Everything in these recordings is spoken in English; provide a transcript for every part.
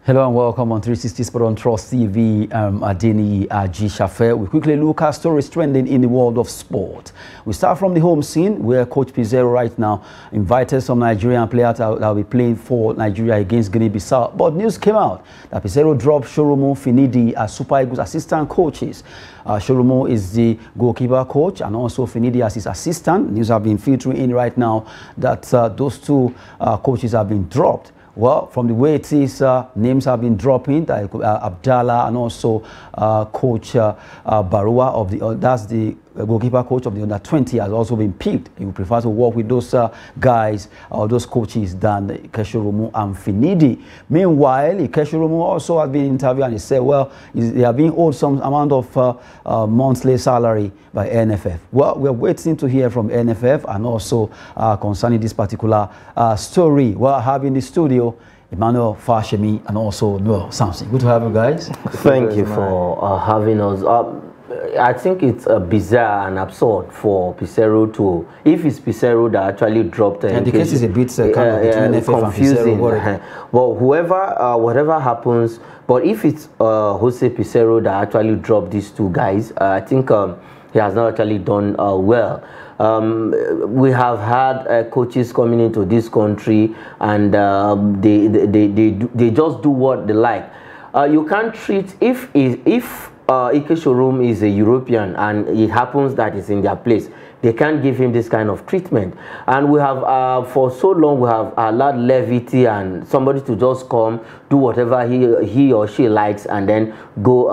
Hello and welcome on 360 Sport on Trust TV. Adini Shafe. We quickly look at stories trending in the world of sport. We start from the home scene where Coach Pizarro right now invited some Nigerian players that will be playing for Nigeria against Guinea-Bissau. But news came out that Pizarro dropped Shoromo Finidi as Super Eagles assistant coaches. Shoromo is the goalkeeper coach and also Finidi as his assistant. News have been filtering in right now that those two coaches have been dropped. Well, from the way it is, names have been dropping. Abdallah and also Coach Barua of the that's the goalkeeper coach of the under-20 has also been picked. He would prefer to work with those guys or those coaches than Ikeshoromu and Finidi. Meanwhile, Ikeshoromu also has been interviewed and he said, well, they are being owed some amount of monthly salary by NFF. Well, we're waiting to hear from NFF and also concerning this particular story. Well, I have in the studio Emmanuel Fashemi and also Noel Samson. Good to have you guys. Thank you for having us. I think it's bizarre and absurd for Pizarro to, if it's Pizarro that actually dropped and the case is a bit kind of confusing. Well, whatever happens, but if it's Jose Pizarro that actually dropped these two guys, I think he has not actually done well. We have had coaches coming into this country and they just do what they like. You can't treat, if Ikeshoromu is a European and it happens that it's in their place, they can't give him this kind of treatment. And we have, for so long, we have allowed levity and somebody to just come, do whatever he or she likes, and then go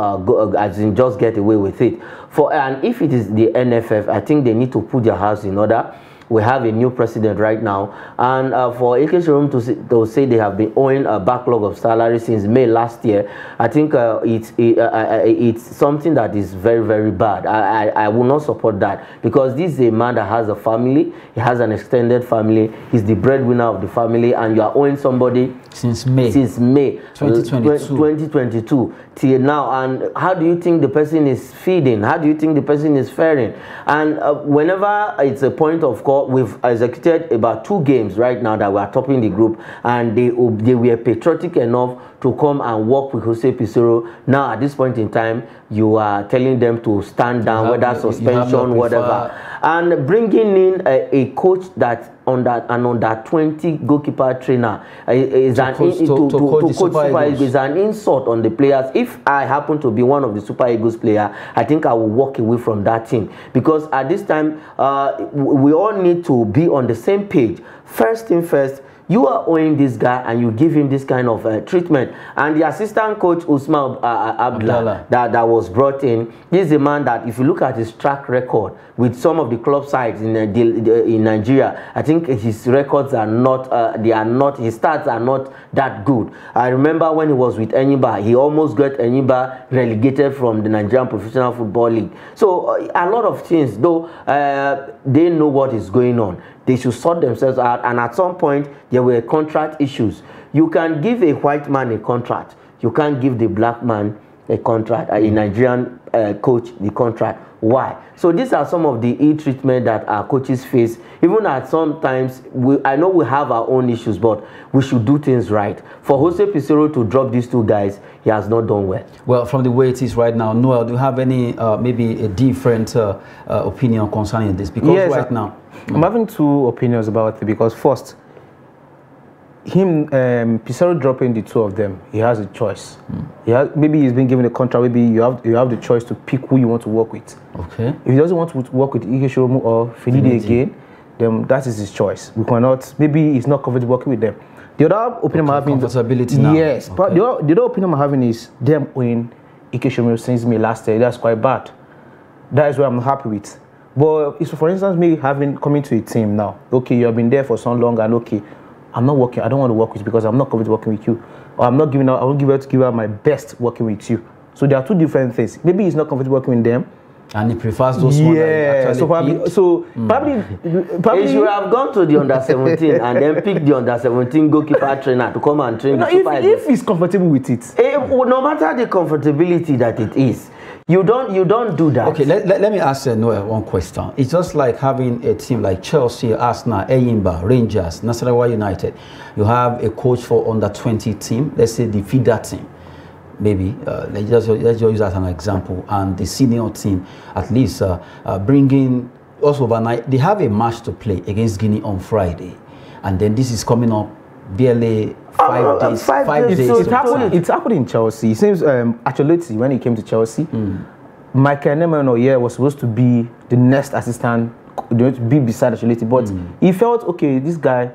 as in just get away with it. And if it is the NFF, I think they need to put their house in order. We have a new president right now, and for Ikeshoromu to say they have been owing a backlog of salary since May last year, I think it's something that is very, very bad. I will not support that, because this is a man that has a family, he has an extended family, he's the breadwinner of the family, and you are owing somebody since May 2022 till now. And how do you think the person is feeding? How do you think the person is faring? And whenever it's a point of call, we've executed about 2 games right now that we are topping the group, and they were patriotic enough to come and work with Jose Pizarro. Now at this point in time, you are telling them to stand down, whether suspension, whatever, and bringing in a coach that under 20 goalkeeper trainer is an insult on the players. If I happen to be one of the Super Eagles player, I think I will walk away from that team, because at this time we all need to be on the same page. First thing first, you are owing this guy and you give him this kind of treatment. And the assistant coach Usman Abdallah that was brought in, he's a man that, if you look at his track record with some of the club sides in Nigeria, I think his records are not, his stats are not that good. I remember when he was with Enyimba, he almost got Enyimba relegated from the Nigerian Professional Football League. So a lot of things, though, they know what is going on. They should sort themselves out, and at some point there were contract issues. You can give a white man a contract, you can't give the black man a contract, a Nigerian coach the contract. Why? So these are some of the ill-treatment that our coaches face. Even at sometimes, I know we have our own issues, but we should do things right. For Jose Pizarro to drop these 2 guys, he has not done well. Well, from the way it is right now, Noel, do you have any maybe a different opinion concerning this? Because yes, right now, I'm having 2 opinions about it. Because first, Pizarro dropping the 2 of them, he has a choice. Maybe he's been given a contract. Maybe you have the choice to pick who you want to work with. Okay. If he doesn't want to work with Ikeshoromu or Finidi again, then that is his choice. We cannot. Maybe he's not comfortable working with them. The other opinion I'm having, comfortability now. Yes, but the other opinion I'm having is them owing Ikeshoromu since May last year. That's quite bad. That is what I'm happy with. But if, for instance, me coming to a team now, okay, you have been there for so long, and okay, I'm not working. I don't want to work with you because I'm not comfortable working with you, or I'm not giving out. I won't give out my best working with you. So there are 2 different things. Maybe he's not comfortable working with them, and he prefers those ones that actually probably he should have gone to the under-17 and then pick the under-17 goalkeeper trainer to come and train. If he's comfortable with it, no matter the comfortability that it is, You don't do that. Okay, let me ask Noel one question. It's just like having a team like Chelsea, Arsenal, Enyimba, Rangers, Nasarawa United. You have a coach for under 20 team, let's say the feeder team. Maybe let's just use that as an example, and the senior team at least bringing also overnight. They have a match to play against Guinea on Friday, and then this is coming up barely 5 days. 5 days. So it's happened in Chelsea. It seems Ancelotti, when he came to Chelsea, Michael Neymar was supposed to be the next assistant, to be beside Ancelotti, but he felt, okay, this guy,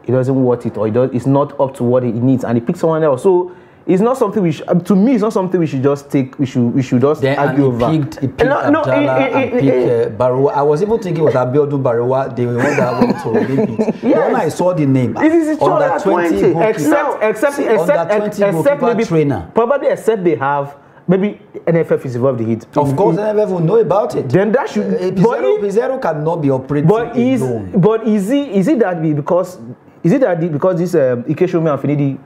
he doesn't want it, or it's not up to what he needs, and he picked someone else. So it's not something we should, to me, it's not something we should just take, we should just then, argue over. He picked Abdallah and picked Baroua. I was even thinking it was Abiodun Baroua, the one that went to Olympics. Yes. When I saw the name, under 20 except maybe trainer. Probably except they have, maybe NFF is involved in it. Of course, NFF will know about it. Then that should... Pizarro cannot be operating alone. But is it that because this Iheanacho and Ndidi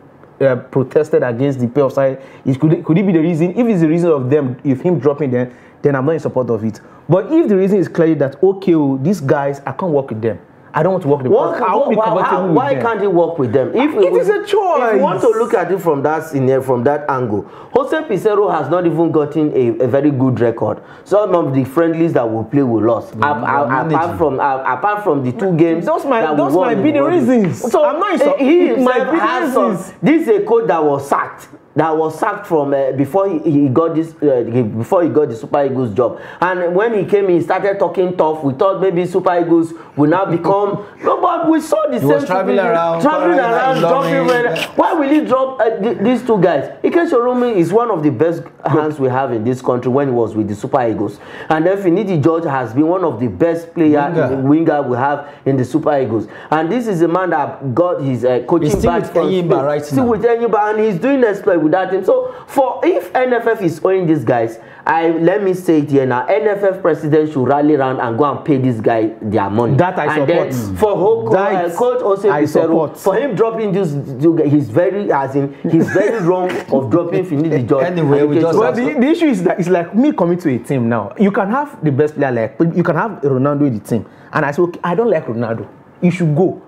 protested against the pay of side? Could it be the reason? If it's the reason of them, if him dropping them, then I'm not in support of it. But if the reason is clearly that, okay, these guys, I can't work with them, I don't want to work with them. Why can't he work with them? If it is a choice. If you want to look at it from that angle, Jose Pizarro has not even gotten a very good record. Some of the friendlies that we play we lost. Apart from the 2 games, those might be the reasons. So I'm not reasons. This is a coach that was sacked. From before he got this before he got the Super Eagles job, and when he came, he started talking tough. We thought maybe Super Eagles will now become. No, but we saw the same traveling around, dropping. Why will he drop these 2 guys? Iheanacho is one of the best hands we have in this country when he was with the Super Eagles, and then Ndidi George has been one of the best winger we have in the Super Eagles, and this is a man that got his coaching back from Enyimba right now. Still with Enyimba, and he's doing exploit with that team. So if NFF is owing these guys, let me say it here now, NFF president should rally around and go and pay this guy their money. That I support. For coach also Pizarro, for him dropping this, he's very wrong of dropping Ndidi George. Anyway, the issue is that it's like me coming to a team now. You can have the best player, you can have Ronaldo in the team, and I say, okay, I don't like Ronaldo, you should go.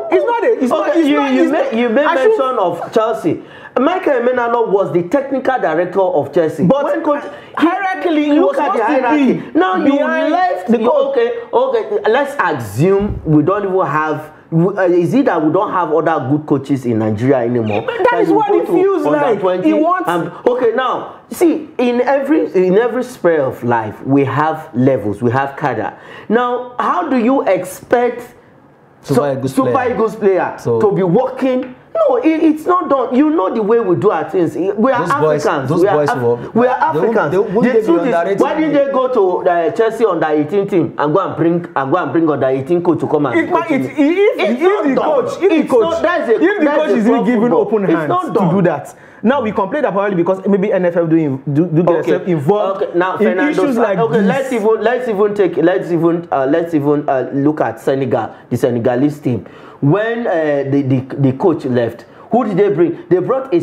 You made mention of Chelsea. Michael Iheanacho was the technical director of Chelsea. But hierarchically, look at the hierarchy. Now you left the okay. Let's assume we don't even have. Is it that we don't have other good coaches in Nigeria anymore? That is what it feels like. He wants. Okay, now see, in every sphere of life, we have levels, we have cadre. Now, how do you expect Super Eagles player to be working? No, it's not done. You know the way we do our things. We are Africans. We are Africans. Why didn't they go to Chelsea under 18 team and go and bring under 18 coach to come and? If the coach is given open hands to do that. Now we complain probably because maybe NFF do get themselves involved now, in issues like this. Let's even look at Senegal, the Senegalese team. When the coach left, who did they bring? They brought a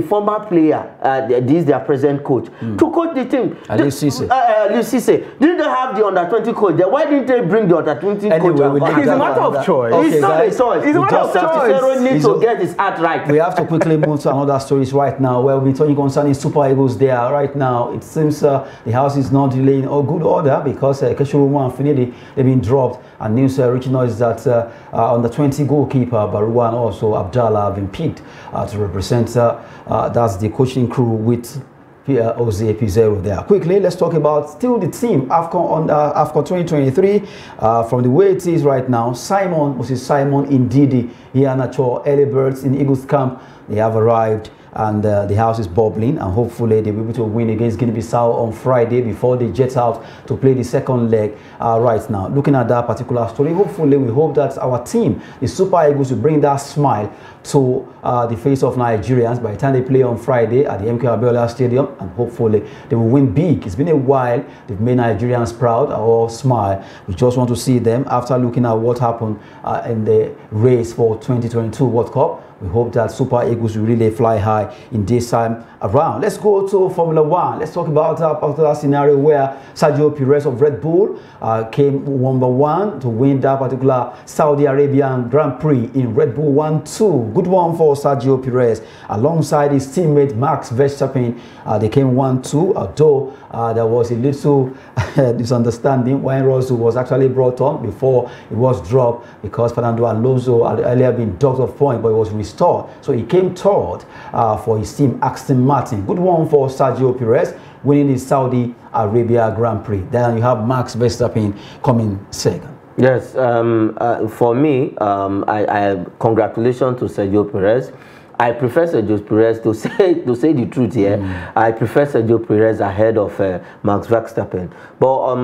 former player, this is their present coach, to coach the team. Aliou Cissé. Didn't they have the under-20 coach there? Why didn't they bring the under-20 coach? It's a matter of choice. It's not a choice. It's a matter of choice. Needs to get his act right. We have to quickly move to another stories right now. Where we're talking concerning Super Eagles there right now. It seems the house is not delaying in good order because Iheanacho and Ndidi, they've been dropped. And news reaching us that under 20 goalkeeper Baroua and also Abdallah have been picked to represent that's the coaching crew with Jose Pizarro there. Quickly, let's talk about still the team AFCON 2023. From the way it is right now, Simon Ndidi, Iheanacho, early birds in Eagles camp, they have arrived. And the house is bubbling, and hopefully they'll be able to win against Guinea-Bissau on Friday before they jet out to play the second leg right now. Looking at that particular story, hopefully we hope that our team, the Super Eagles, will bring that smile to the face of Nigerians by the time they play on Friday at the MK Abiola Stadium, and hopefully they will win big. It's been a while they've made Nigerians proud or smile. We just want to see them after looking at what happened in the race for 2022 World Cup. we hope that Super Eagles will really fly high in this time around. Let's go to Formula One. Let's talk about a particular scenario where Sergio Perez of Red Bull came #1 to win that particular Saudi Arabian Grand Prix in Red Bull 1-2. Good one for Sergio Perez alongside his teammate Max Verstappen. They came 1-2, although there was a little misunderstanding when Russell was actually brought on before it was dropped because Fernando Alonso had earlier been docked off point, but it was restored. So he came third for his team Aston Martin. Good one for Sergio Perez winning the Saudi Arabia Grand Prix. Then you have Max Verstappen coming second. Yes, for me, I congratulations to Sergio Perez. I prefer Sergio Perez to say the truth here. I prefer Sergio Perez ahead of Max Verstappen. But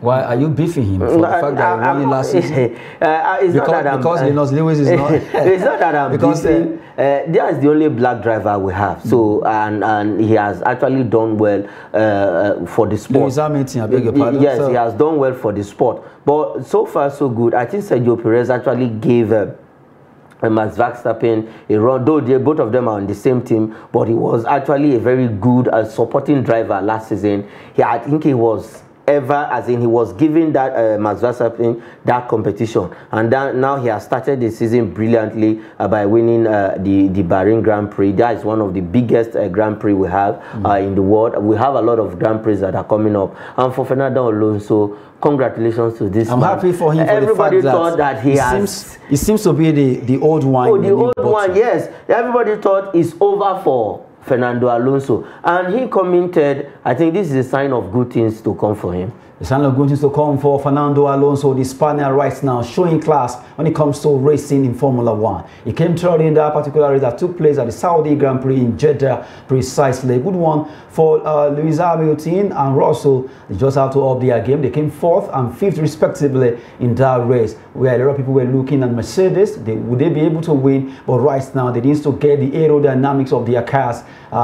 why are you beefing him for the fact that he won last season? It's because Linus Lewis is not. It's not that I'm because beefing. There is the only black driver we have. So and he has actually done well for the sport. Lewis Hamilton, I beg your pardon. Yes, he has done well for the sport. But so far so good. I think Sergio Perez actually gave Max Verstappen a run, though both of them are on the same team, but he was actually a very good supporting driver last season. I think he was he was giving that Max Verstappen that competition, and now he has started the season brilliantly by winning the Bahrain Grand Prix. That is one of the biggest Grand Prix we have in the world. We have a lot of Grand Prix that are coming up, and for Fernando Alonso, congratulations to this I'm man. Happy for him. Everybody for the fact thought that he seems to be the old wine. Oh, the old one, yes. Everybody thought it's over for Fernando Alonso, and he commented, I think this is a sign of good things to come for him. The sign of good things to come for Fernando Alonso, the Spaniard right now, showing class when it comes to racing in Formula One. He came third in that particular race that took place at the Saudi Grand Prix in Jeddah, precisely. Good one for Lewis Hamilton and Russell. They just have to up their game. They came 4th and 5th respectively in that race, where a lot of people were looking at Mercedes. Would they be able to win? But right now, they need to get the aerodynamics of their cars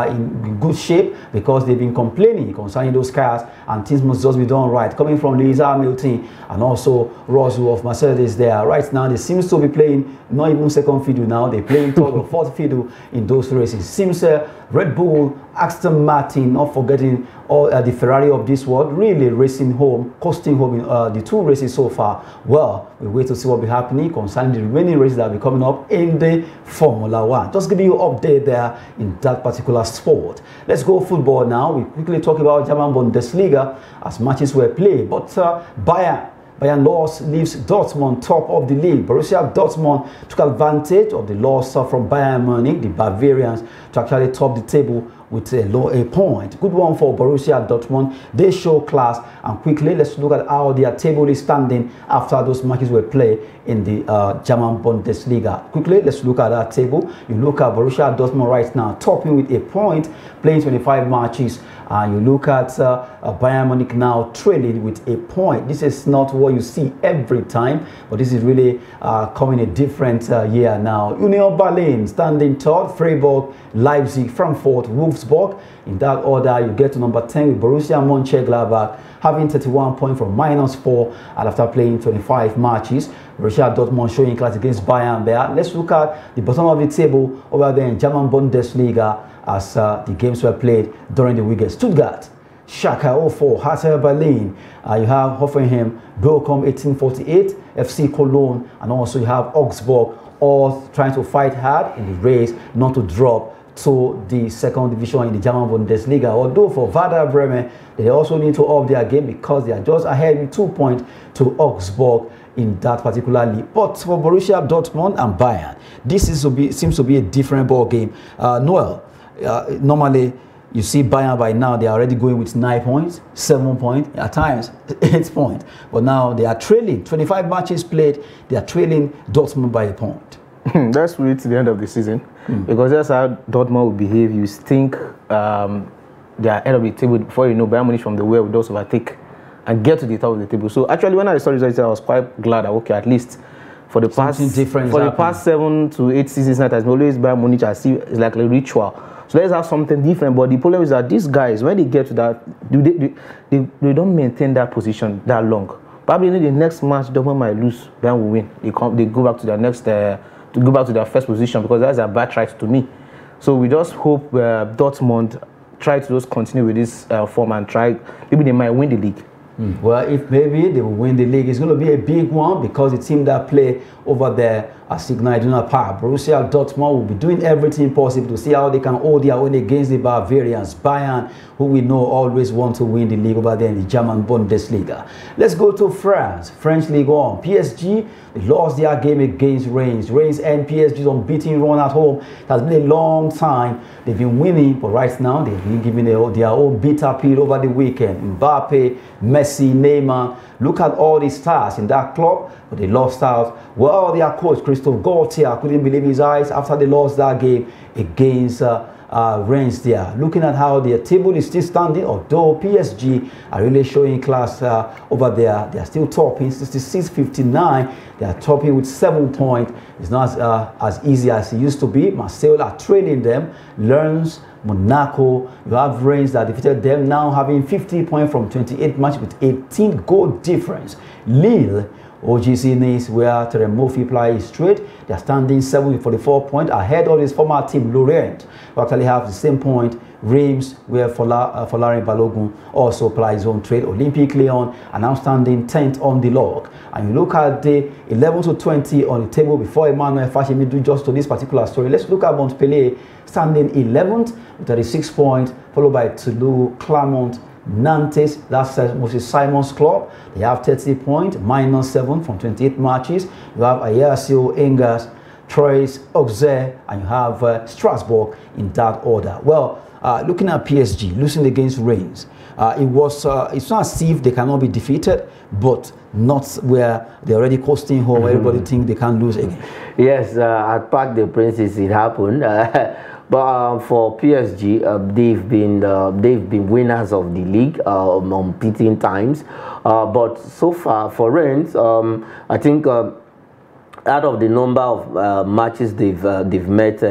in good shape, because they've been complaining concerning those cars, and things must just be done right. Coming from Lewis Hamilton and also Russell of Mercedes there. Right now, they seem to be playing not even second fiddle now. They're playing third or fourth fiddle in those races. Seems Red Bull, Aston Martin, not forgetting all the Ferrari of this world, really racing home, costing home in the 2 races so far. Well, we wait to see what will be happening concerning the remaining races that will be coming up in the Formula One. Just giving you an update there in that particular sport. Let's go football now. We quickly talk about German Bundesliga as matches were played, but Bayern loss leaves Dortmund top of the league. Borussia Dortmund took advantage of the loss from Bayern Munich, the Bavarians, to actually top the table with a point. Good one for Borussia Dortmund. They show class. And quickly, let's look at how their table is standing after those matches were played in the German Bundesliga. Quickly, let's look at that table. You look at Borussia Dortmund right now, topping with a point, playing 25 matches. You look at Bayern Munich now trailing with a point. This is not what you see every time, but this is really coming a different year now. Union Berlin standing third, Freiburg, Leipzig, Frankfurt, Wolfsburg. In that order, you get to number 10 with Borussia Mönchengladbach, having 31 points from -4, and after playing 25 matches. Borussia Dortmund showing class against Bayern there. Let's look at the bottom of the table over there in German Bundesliga as the games were played during the weekend. Stuttgart, Schalke 04, Hertha Berlin. You have Hoffenheim, Bochum 1848, FC Cologne, and also you have Augsburg, all trying to fight hard in the race not to drop to the second division in the German Bundesliga. Although for Werder Bremen, they also need to up their game because they are just ahead with 2 points to Augsburg in that particular league. But for Borussia Dortmund and Bayern, this seems to be a different ball game. Noel, normally you see Bayern by now, they are already going with 9 points, 7 points, at times 8 points. But now they are trailing. 25 matches played, they are trailing Dortmund by a point. That's really to the end of the season, because that's how Dortmund will behave. You think they are end of the table before you know Bayern Munich from the way will just overtake and get to the top of the table. So actually, when I saw results, I was quite glad that okay, at least for the past 7 to 8 seasons, that has always Bayern Munich. I see it's like a ritual. So let's have something different. But the problem is that these guys, when they get to that, they don't maintain that position that long. Probably in the next match, Dortmund might lose, Bayern will win. They go back to their next to to go back to their first position, because that's a bad right to me. So we just hope Dortmund try to just continue with this form and try, maybe they might win the league. Well, if maybe they will win the league, it's going to be a big one, because the team that play over there at Signal Iduna Park, Borussia Dortmund, will be doing everything possible to see how they can hold their own against the Bavarians. Bayern, who we know always want to win the league over there in the German Bundesliga. Let's go to France, French League 1. PSG, they lost their game against Reims. Reims and PSG's unbeaten run at home. It has been a long time. They've been winning, but right now they've been giving their own bitter pill over the weekend. Mbappe, Messi, Neymar. Look at all the stars in that club, but they lost out. Well, their coach, Christophe Galtier, couldn't believe his eyes after they lost that game against Reims there. Looking at how their table is still standing, although PSG are really showing class over there. They are still topping, 66-59. They are topping with 7 points. It's not as easy as it used to be. Marseille are trailing them. Lens, Monaco, you have Reims that defeated them, now having 50 points from 28 matches with 18 goal difference. Lille, OGC Nice, where Terem Murphy plays straight, they are standing 7 with 44 points ahead of his former team Lorient, who actually have the same point. Reims, where Folarin Balogun also plays his own trade. Olympique Lyon are now standing 10th on the log. And you look at the 11 to 20 on the table before Emmanuel Fashimi do just to this particular story. Let's look at Montpellier standing 11th with 36 points, followed by Toulouse, Clermont, Nantes, that's Moses Simon's club. They have 30 points, minus 7 from 28 matches. You have Ajaccio, Angers, Troyes, Auxerre, and you have Strasbourg in that order. Well, looking at PSG losing against Reims, it's not as if they cannot be defeated, but not where they're already coasting home. Everybody think they can lose again. Yes, at Parc des Princes it happened. But for PSG, they've been winners of the league on beating times. But so far for Reims, I think out of the number of matches they've met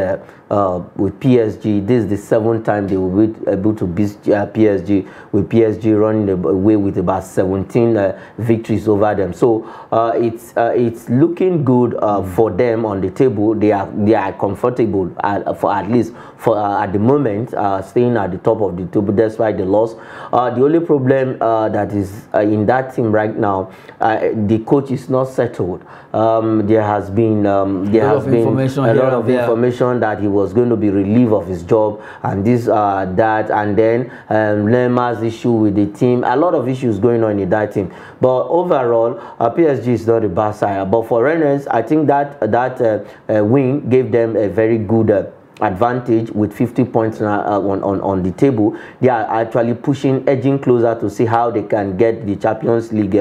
with PSG, this is the 7th time they will be able to beat PSG, with PSG running away with about 17 victories over them. So it's looking good for them on the table. They are comfortable for at least at the moment, staying at the top of the table despite the loss. The only problem that is in that team right now, the coach is not settled. There has been a lot of information that he was going to be relieved of his job, and this that, and then Neymar's issue with the team. A lot of issues going on in that team. But overall, PSG is not a bad side. But for Rennes, I think that win gave them a very good advantage with 50 points on the table. They are actually edging closer to see how they can get the Champions League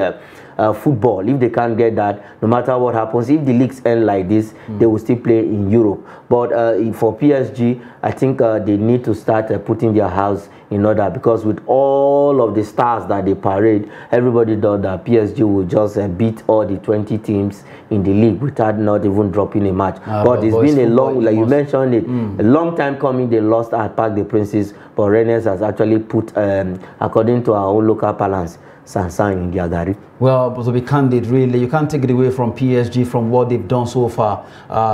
football. If they can't get that, no matter what happens, if the leagues end like this, they will still play in Europe. But for PSG, I think they need to start putting their house in order, because with all of the stars that they parade, everybody thought that PSG will just beat all the 20 teams in the league without not even dropping a match. But it's been a long, like you mentioned it, a long time coming. They lost at Parc des Princes, but Rennes has actually put, according to our own local balance, Sansan in Diagari. Well, but to be candid, really, you can't take it away from PSG from what they've done so far.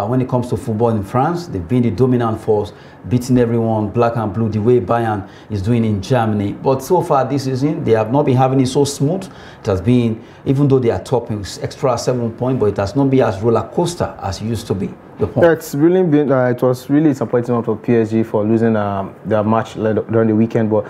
When it comes to football in France, they've been the dominant force, beating everyone, black and blue, the way Bayern is doing in Germany. But so far this season, they have not been having it so smooth. It has been, even though they are topping extra 7 points, but it has not been as roller coaster as it used to be. It's really been, it was really disappointing out of PSG for losing their match during the weekend. But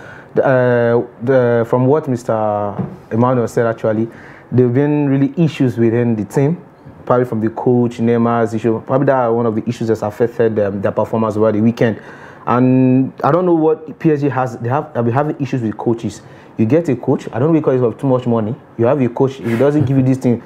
from what Mr. Emmanuel said, actually, there have been really issues within the team, probably from the coach, Neymar's issue. Probably that one of the issues that's affected their performance over the weekend. And I don't know what PSG has. They've been having issues with coaches. You get a coach, I don't know because of too much money. You have a coach, he doesn't give you this thing,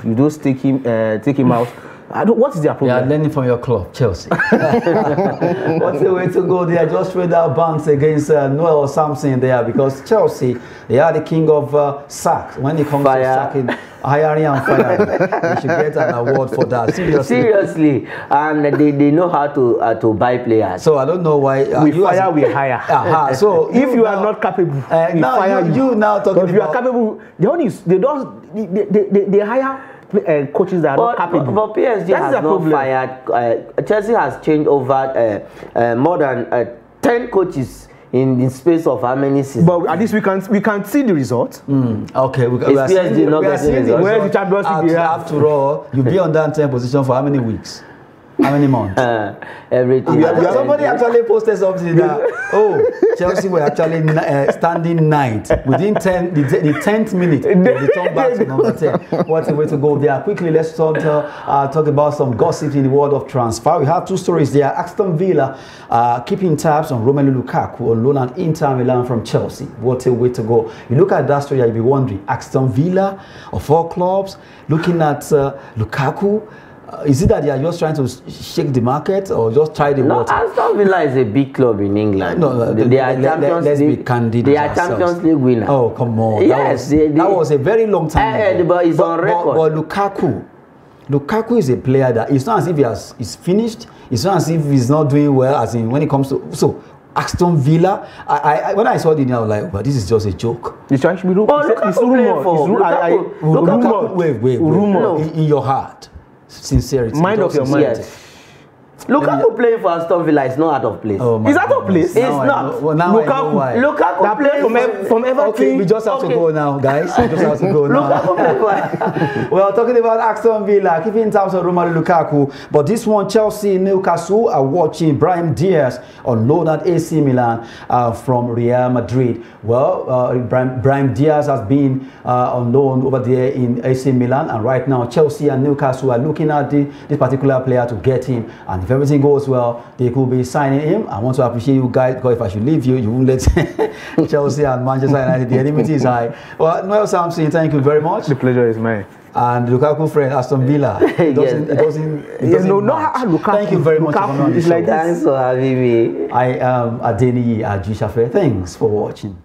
you just take him out. What is their problem? They are learning from your club, Chelsea. What's the way to go there? Just trade out banks against Noel Samson there, because Chelsea, they are the king of sacks. When it comes to sacking, hiring and firing, they should get an award for that. Seriously. And they know how to buy players. So I don't know why. We hire. So if you are not capable, we fire you. You now talking if you are capable, the only is they hire coaches that are not capable. But PSG has not fired. Chelsea has changed over more than 10 coaches in space of how many seasons? But at least we can see the result. Okay, we are PSG seeing not getting the result. Where the Champions League? After all, you'll be on that 10th position for how many weeks? How many months? Everything. Somebody actually posted something that, Chelsea were actually standing ninth. Within the 10th minute, they returned back to number 10. What a way to go there. Quickly, let's talk about some gossip in the world of transfer. We have two stories there. Aston Villa keeping tabs on Romelu Lukaku on loan at Inter Milan from Chelsea. What a way to go. You look at that story, you'll be wondering, Aston Villa of all clubs looking at Lukaku. Is it that they are just trying to shake the market or just try the water? No, Aston Villa is a big club in England. No, they are Champions League. They are Champions League winners. Oh, come on. Yes, that was a very long time ago. But it's on record. But Lukaku is a player that it's not as if he's finished. It's not as if he's not doing well. As in when it comes to Aston Villa, when I saw the name, I was like, well, this is just a joke. It's actually rumor in your heart. Sincerity. Mind of your mind. Yes. Lukaku playing for Aston Villa is not out of place. Is out of place? It's not. Well, now Lukaku that plays from Everton. Okay, we just have to go now, guys. We just have to go now. Well, talking about Aston Villa, keeping in terms of Romelu Lukaku, but this one, Chelsea, Newcastle are watching Brahim Diaz on loan at AC Milan from Real Madrid. Well, Brahim Diaz has been on loan over there in AC Milan, and right now Chelsea and Newcastle are looking at this particular player to get him. And if everything goes well, they could be signing him. I want to appreciate you guys, because if I should leave you, you won't let Chelsea and Manchester United. The enmity is high. Well, Noel Samson, thank you very much. The pleasure is mine. And Lukaku friend Aston Villa. It doesn't Lukaku. Thank you very much for coming on the show. Thanks for having me. I am Ndidi Ajishafe. Thanks for watching.